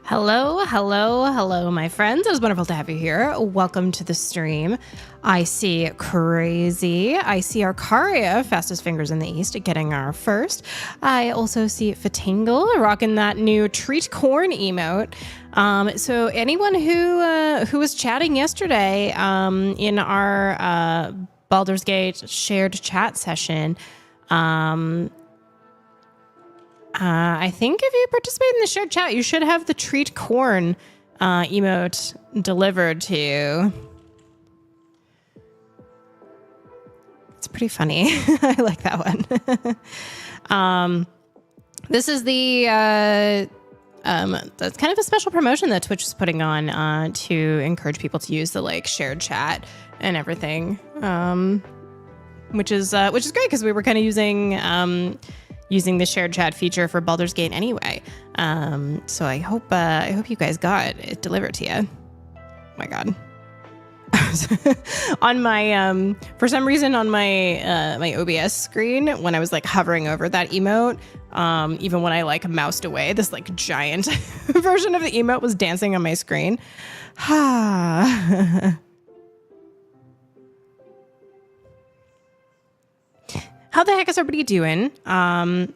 Hello, my friends. It was wonderful to have you here. Welcome to the stream. I see Crazy. I see Arcaria, fastest fingers in the East, getting our first. I also see Fatingle rocking that new treat corn emote. So anyone who was chatting yesterday in our Baldur's Gate shared chat session, I think if you participate in the shared chat, you should have the treat corn emote delivered to you. It's pretty funny. I like that one. This is that's kind of a special promotion that Twitch is putting on to encourage people to use the shared chat and everything, which is great because we were kind of using the shared chat feature for Baldur's Gate anyway. So I hope you guys got it delivered to you. Oh my God. On my for some reason on my my OBS screen, when I was hovering over that emote, even when I moused away, this giant version of the emote was dancing on my screen. How the heck is everybody doing? It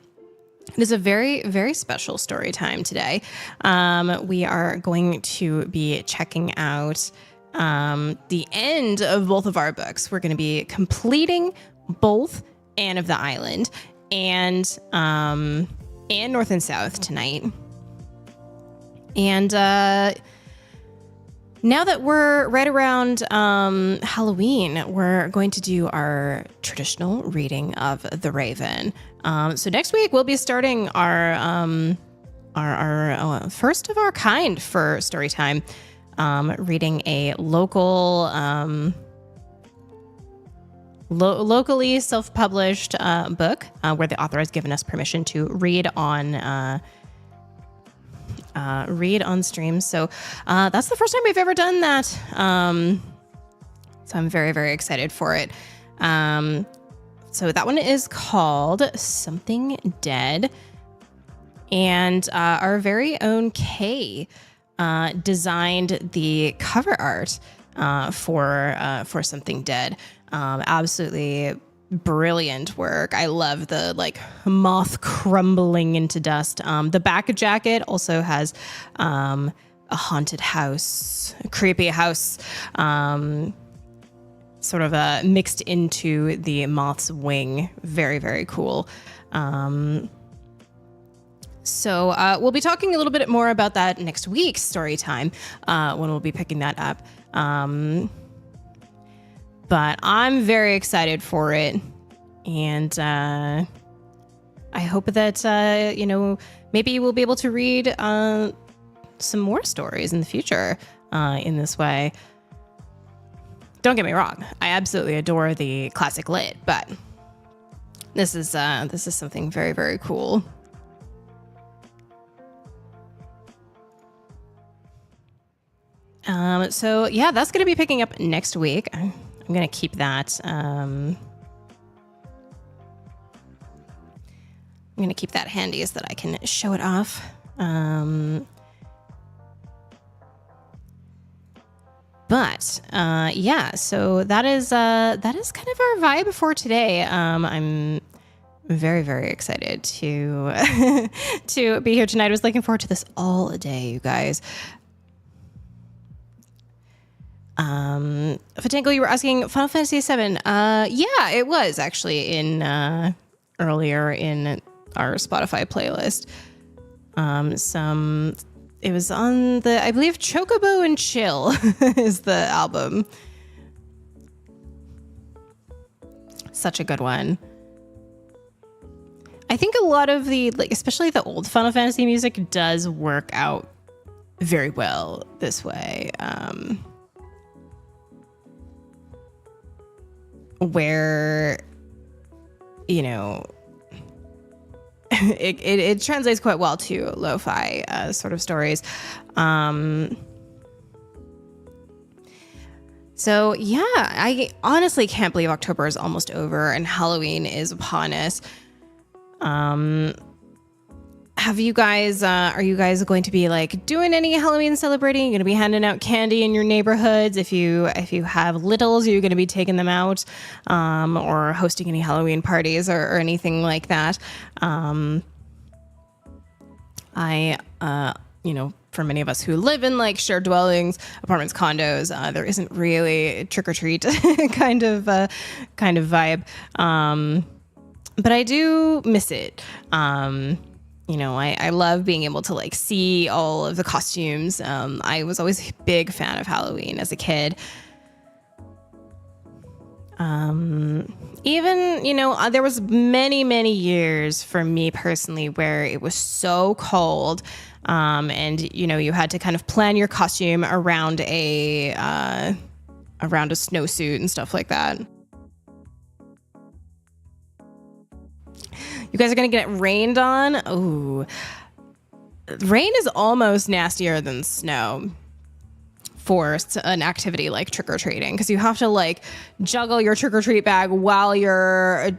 is a very, very special story time today. We are going to be checking out the end of both of our books. We're going to be completing both Anne of the Island and North and South tonight. And now that we're right around Halloween, we're going to do our traditional reading of The Raven. So next week we'll be starting our first of our kind for story time, reading a local, locally self-published book where the author has given us permission to read on stream. So that's the first time we've ever done that. So I'm very, very excited for it. So that one is called Something Dead. And our very own Kay designed the cover art for Something Dead. Absolutely brilliant work. I love the moth crumbling into dust. The back jacket also has a haunted house, a creepy house, sort of mixed into the moth's wing. Very, very cool. So we'll be talking a little bit more about that next week's story time when we'll be picking that up. But I'm very excited for it. And I hope that, maybe we'll be able to read some more stories in the future in this way. Don't get me wrong. I absolutely adore the classic lit, but this is something very, very cool. So yeah, that's going to be picking up next week. I'm going to keep that. I'm going to keep that handy so that I can show it off. But yeah, so that is kind of our vibe for today. I'm very, very excited to to be here tonight. I was looking forward to this all day, you guys. Fatingle, you were asking Final Fantasy VII. Yeah, it was actually in earlier in our Spotify playlist. It was on I believe Chocobo and Chill is the album. Such a good one. I think a lot of the, especially the old Final Fantasy music does work out very well this way. Where, it translates quite well to lo-fi sort of stories. So yeah, I honestly can't believe October is almost over and Halloween is upon us. Have have you guys, are you guys going to be like doing any Halloween celebrating? You're going to be handing out candy in your neighborhoods? If you have littles, are you going to be taking them out, or hosting any Halloween parties or anything like that? For many of us who live in like shared dwellings, apartments, condos, there isn't really a trick or treat kind of vibe. But I do miss it. I love being able to like see all of the costumes. I was always a big fan of Halloween as a kid. There was many years for me personally where it was so cold. And you had to kind of plan your costume around a snowsuit and stuff like that. You guys are going to get rained on. Ooh. Rain is almost nastier than snow for an activity like trick-or-treating, because you have to like juggle your trick-or-treat bag while you're,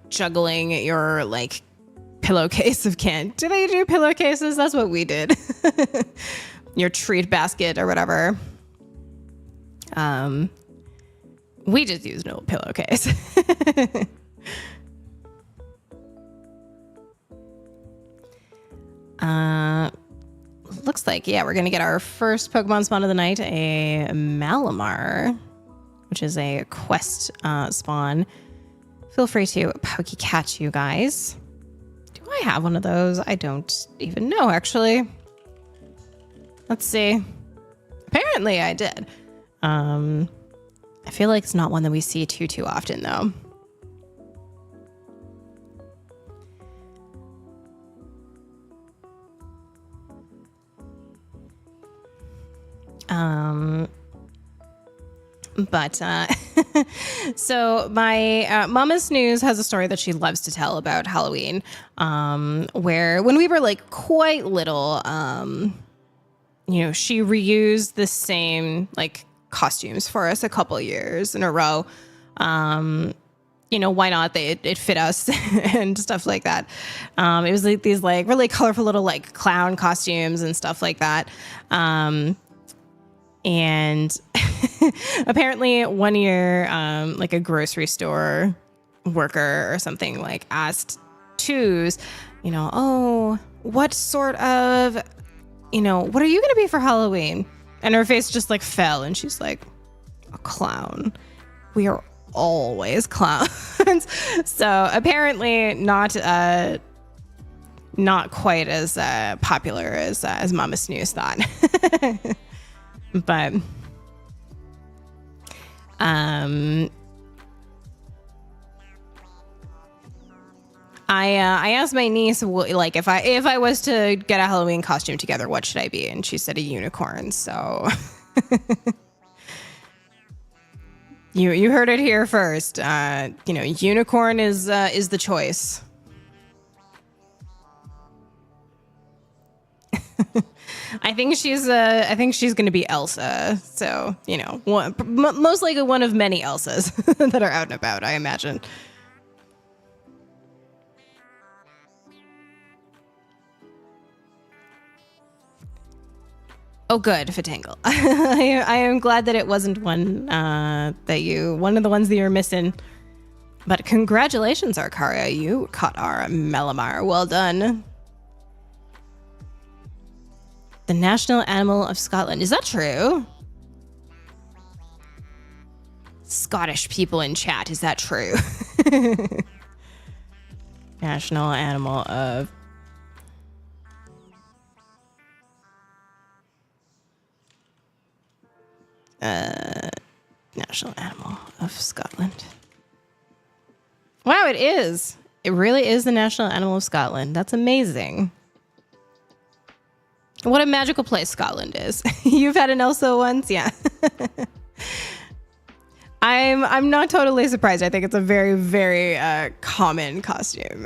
juggling your like pillowcase of candy. Do they do pillowcases? That's what we did. Your treat basket or whatever. We just used an old pillowcase. Looks like, we're going to get our first Pokemon spawn of the night, a Malamar, which is a quest spawn. Feel free to Pokecatch, you guys. Do I have one of those? I don't even know, actually. Let's see. Apparently I did. I feel like it's not one that we see too often, though. So my Mama Snooze has a story that she loves to tell about Halloween, where when we were like quite little, she reused the same like costumes for us a couple years in a row. Why not? It fit us and stuff like that. It was like these like really colorful little like clown costumes and stuff like that. And apparently one year, like a grocery store worker or something like asked Twos, what sort of, what are you going to be for Halloween? And her face just like fell and she's like, a clown. We are always clowns. So apparently not quite as popular as Mama Snooze thought. But I asked my niece, like, if I was to get a Halloween costume together, what should I be? And she said a unicorn. So you heard it here first. Unicorn is the choice. I think she's going to be Elsa. So, most likely one of many Elsas that are out and about, I imagine. Oh, good, Fatangle. I am glad that it wasn't one of the ones that you're missing. But congratulations, Arcaria. You caught our Malamar. Well done. The national animal of Scotland. Is that true? Scottish people in chat. Is that true? National animal of... national animal of Scotland. Wow, it is. It really is the national animal of Scotland. That's amazing. What a magical place Scotland is. You've had an Elsa once? Yeah. I'm not totally surprised. I think it's a very, very common costume.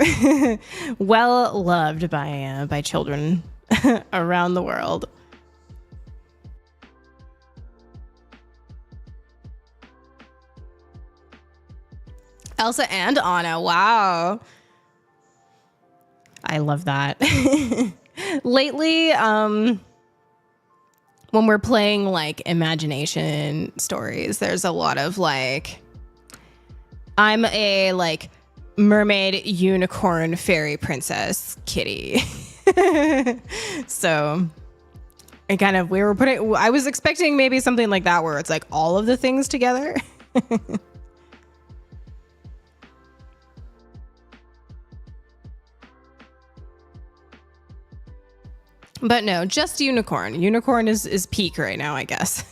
Well loved by children around the world. Elsa and Anna. Wow. I love that. Lately, when we're playing like imagination stories, there's a lot of like, I'm a like mermaid, unicorn, fairy princess kitty. So I was expecting maybe something like that where it's like all of the things together. But no, just unicorn. Unicorn is peak right now, I guess.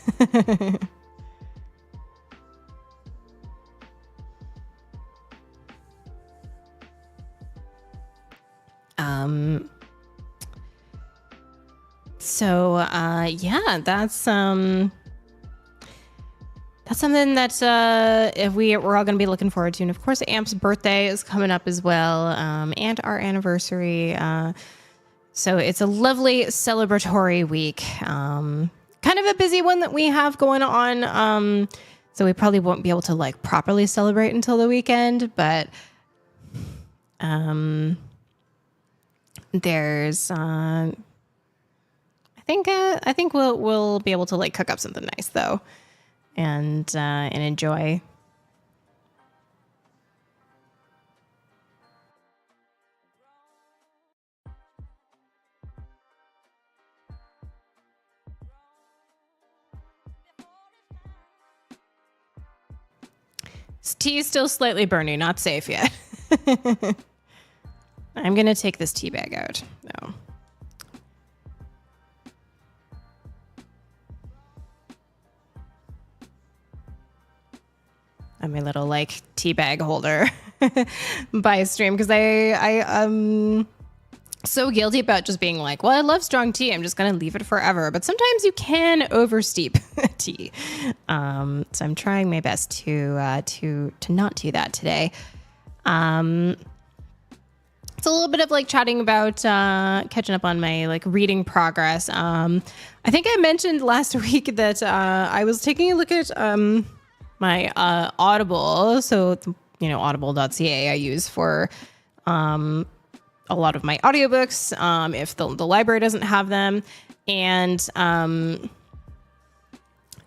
Yeah, that's something that if we're all going to be looking forward to. And of course, Amp's birthday is coming up as well, and our anniversary. So it's a lovely celebratory week. Kind of a busy one that we have going on. So we probably won't be able to like properly celebrate until the weekend, but there's I think we'll be able to like cook up something nice though, and enjoy. This tea is still slightly burning, not safe yet. I'm gonna take this tea bag out. No. And my little like tea bag holder by stream, because I'm so guilty about just being like, well, I love strong tea, I'm just gonna leave it forever. But sometimes you can oversteep tea. So I'm trying my best to not do that today. It's a little bit of like chatting about catching up on my like reading progress. I think I mentioned last week that I was taking a look at my Audible. So, audible.ca I use for a lot of my audiobooks if the library doesn't have them. And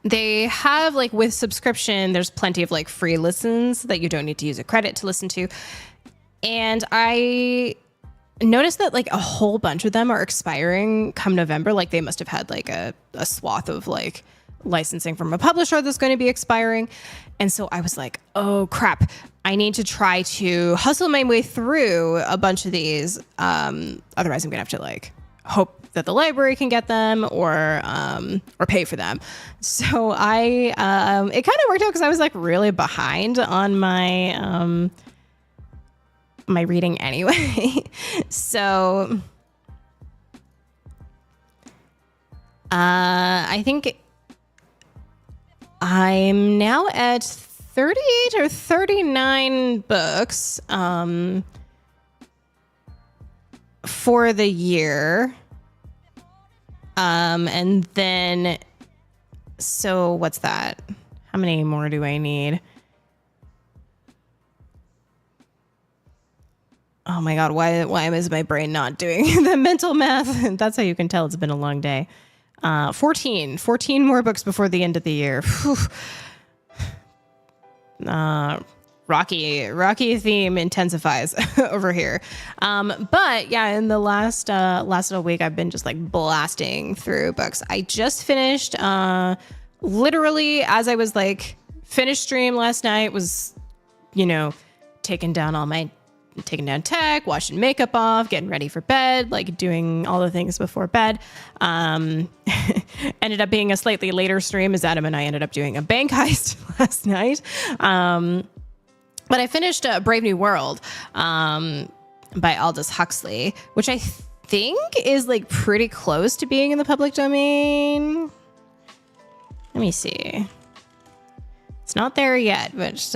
they have like with subscription, there's plenty of like free listens that you don't need to use a credit to listen to. And I noticed that like a whole bunch of them are expiring come November. Like they must have had like a swath of like licensing from a publisher that's going to be expiring. And so I was like, oh crap, I need to try to hustle my way through a bunch of these. Otherwise I'm gonna have to like hope that the library can get them or pay for them. So it kind of worked out because I was like really behind on my my reading anyway. So I think I'm now at 38 or 39 books for the year. And then, so what's that? How many more do I need? Oh my God, why is my brain not doing the mental math? That's how you can tell it's been a long day. 14 more books before the end of the year. Rocky theme intensifies over here. But yeah, in the last little week, I've been just like blasting through books. I just finished, literally as I was like finished stream last night, was, taking down tech, washing makeup off, getting ready for bed, like doing all the things before bed. Ended up being a slightly later stream as Adam and I ended up doing a bank heist last night. But I finished Brave New World by Aldous Huxley, which I think is like pretty close to being in the public domain. Let me see. It's not there yet, but it's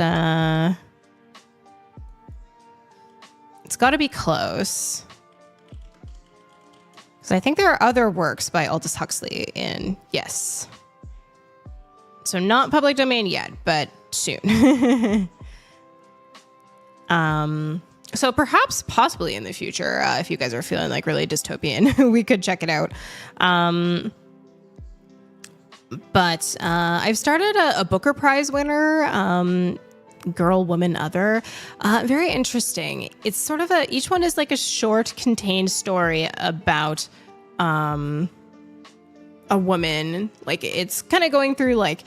got to be close. So I think there are other works by Aldous Huxley in, yes. So not public domain yet, but soon. So perhaps possibly in the future, if you guys are feeling like really dystopian, we could check it out. But I've started a Booker Prize winner, Girl, Woman, Other. Very interesting. It's sort of each one is like a short contained story about a woman. Like it's kind of going through like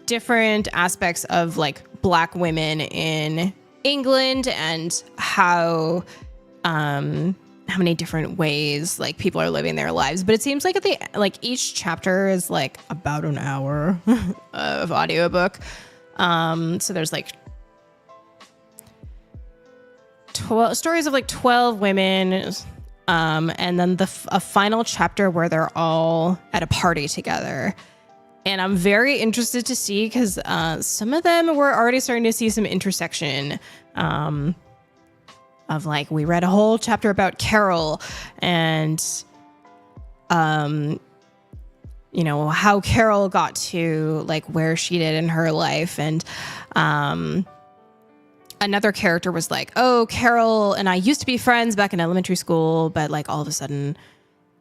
different aspects of like Black women in England and how many different ways like people are living their lives. But it seems like each chapter is like about an hour of audiobook. So there's like 12 stories of like 12 women, and then a final chapter where they're all at a party together. And I'm very interested to see because some of them we're already starting to see some intersection of like we read a whole chapter about Carol and you know, how Carol got to like where she did in her life. And another character was like, oh, Carol and I used to be friends back in elementary school, but like all of a sudden,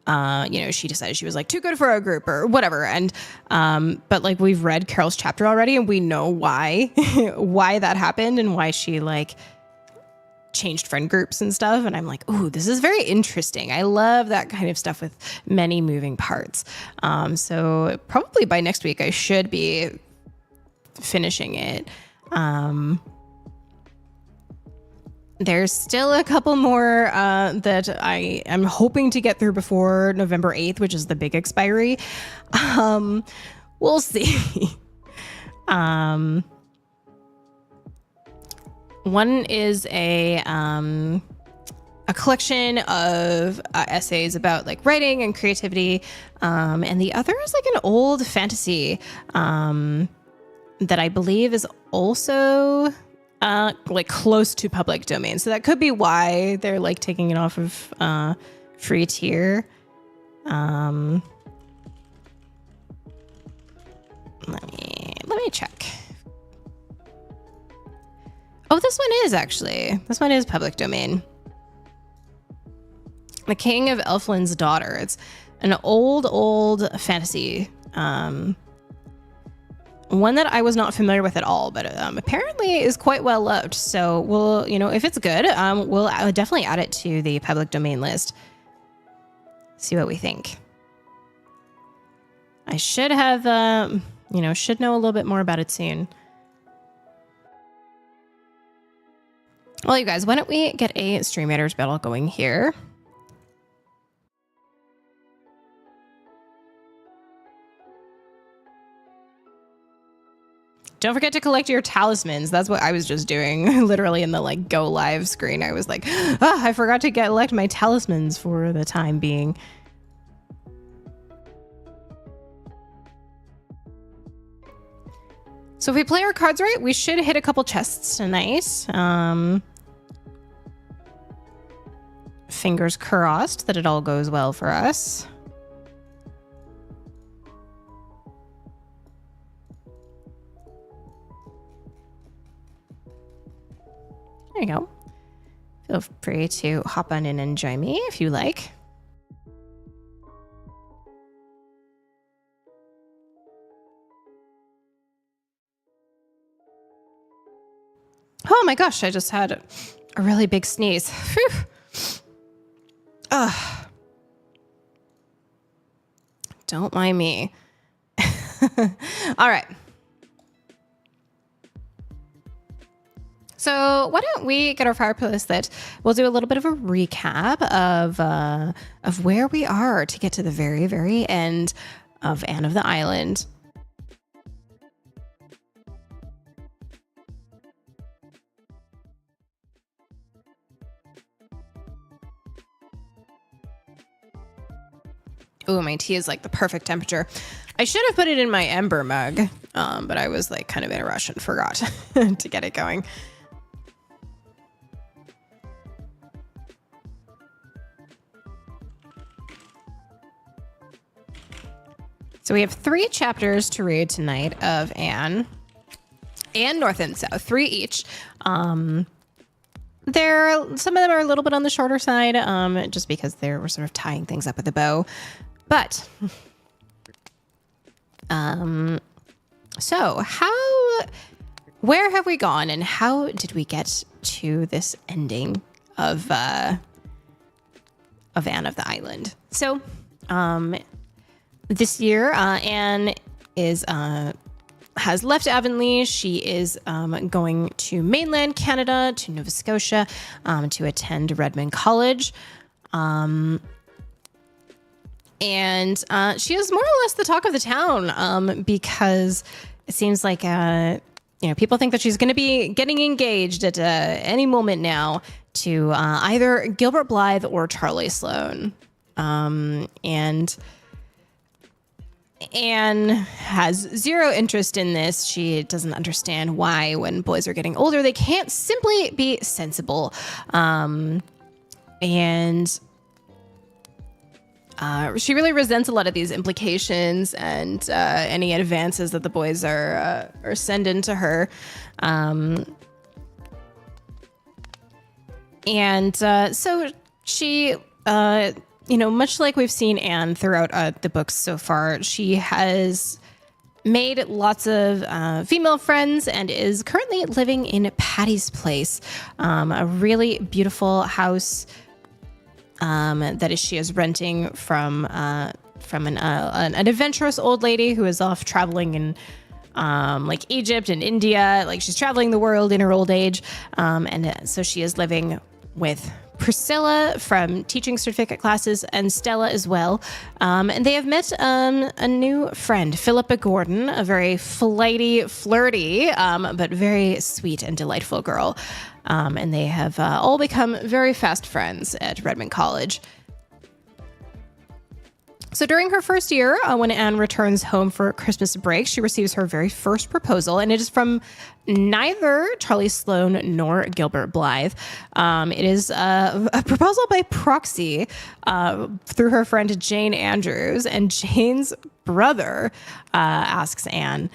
you know, she decided she was like too good for our group or whatever. And but like we've read Carol's chapter already and we know why why that happened and why she like changed friend groups and stuff. And I'm like, ooh, this is very interesting. I love that kind of stuff with many moving parts. So probably by next week I should be finishing it. There's still a couple more that I am hoping to get through before November 8th, which is the big expiry. We'll see. One is a collection of essays about like writing and creativity, and the other is like an old fantasy that I believe is also like close to public domain. So that could be why they're like taking it off of free tier. Let me check. Oh, this one is public domain. The King of Elfland's Daughter. It's an old fantasy. One that I was not familiar with at all, but apparently is quite well loved. So we'll, you know, if it's good, we'll definitely add it to the public domain list. See what we think. I should have, should know a little bit more about it soon. Well, you guys, why don't we get a Stream Raiders battle going here? Don't forget to collect your talismans. That's what I was just doing, literally in the like go live screen. I was like, I forgot to collect my talismans for the time being. So if we play our cards right, we should hit a couple chests tonight. Fingers crossed that it all goes well for us. There you go. Feel free to hop on in and join me if you like. Oh my gosh, I just had a really big sneeze. Phew. Ugh. Don't mind me. All right. So why don't we get our fireplace lit? We'll do a little bit of a recap of where we are to get to the very, very end of Anne of the Island. Ooh, my tea is like the perfect temperature. I should have put it in my ember mug, but I was like kind of in a rush and forgot to get it going. So we have 3 chapters to read tonight of Anne, and North and South, 3 each. some of them are a little bit on the shorter side, just because they were sort of tying things up with a bow. But, so where have we gone, and how did we get to this ending of Anne of the Island? So, this year, Anne has left Avonlea. She is going to mainland Canada, to Nova Scotia, to attend Redmond College. And she is more or less the talk of the town, because it seems like people think that she's going to be getting engaged at any moment now to either Gilbert Blythe or Charlie Sloane. And Anne has zero interest in this. She doesn't understand why, when boys are getting older, they can't simply be sensible. And she really resents a lot of these implications and any advances that the boys are sending to her. So she, much like we've seen Anne throughout the books so far, she has made lots of female friends and is currently living in Patty's Place, a really beautiful house she is renting from an adventurous old lady who is off traveling in like Egypt and India. Like, she's traveling the world in her old age, so she is living with Priscilla from teaching certificate classes and Stella as well. And they have met a new friend, Philippa Gordon, a very flighty, flirty, but very sweet and delightful girl. And they have all become very fast friends at Redmond College. So during her first year, when Anne returns home for Christmas break, she receives her very first proposal, and it is from neither Charlie Sloane nor Gilbert Blythe. It is a proposal by proxy through her friend Jane Andrews, and Jane's brother asks Anne.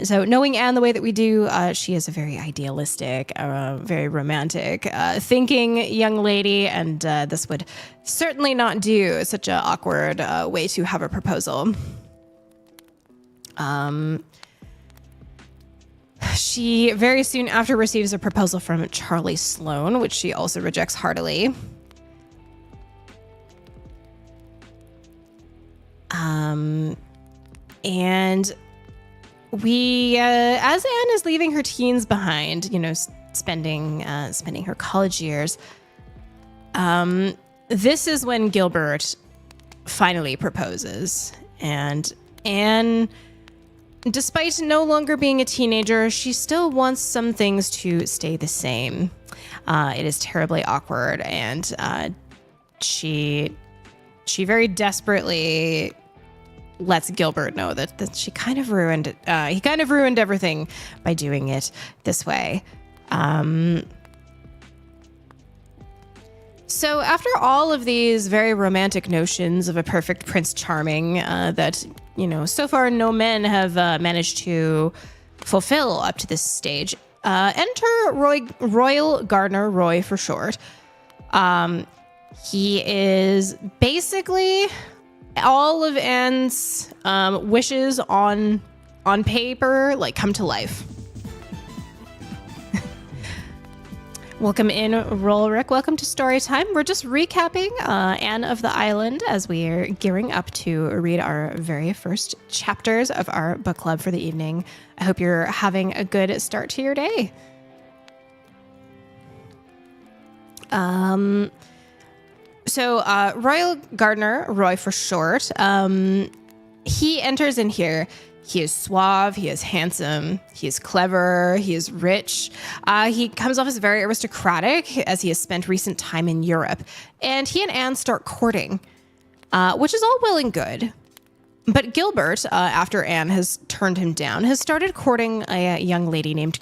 So knowing Anne the way that we do, she is a very idealistic, very romantic, thinking young lady, and this would certainly not do. Such an awkward way to have a proposal. She very soon after receives a proposal from Charlie Sloane, which she also rejects heartily. And we, as Anne is leaving her teens behind, spending her college years, this is when Gilbert finally proposes. And Anne, despite no longer being a teenager, she still wants some things to stay the same. It is terribly awkward, and she very desperately lets Gilbert know that she kind of ruined he kind of ruined everything by doing it this way. So after all of these very romantic notions of a perfect Prince Charming that, so far no men have managed to fulfill up to this stage, enter Royal Gardner, Roy for short. He is basically all of Anne's wishes on paper, come to life. Welcome in, Rolric. Welcome to Story Time. We're just recapping Anne of the Island as we are gearing up to read our very first chapters of our book club for the evening. I hope you're having a good start to your day. So Royal Gardner, Roy for short, he enters in here. He is suave, he is handsome, he is clever, he is rich. He comes off as very aristocratic as he has spent recent time in Europe. And he and Anne start courting, which is all well and good. But Gilbert, after Anne has turned him down, has started courting a young lady named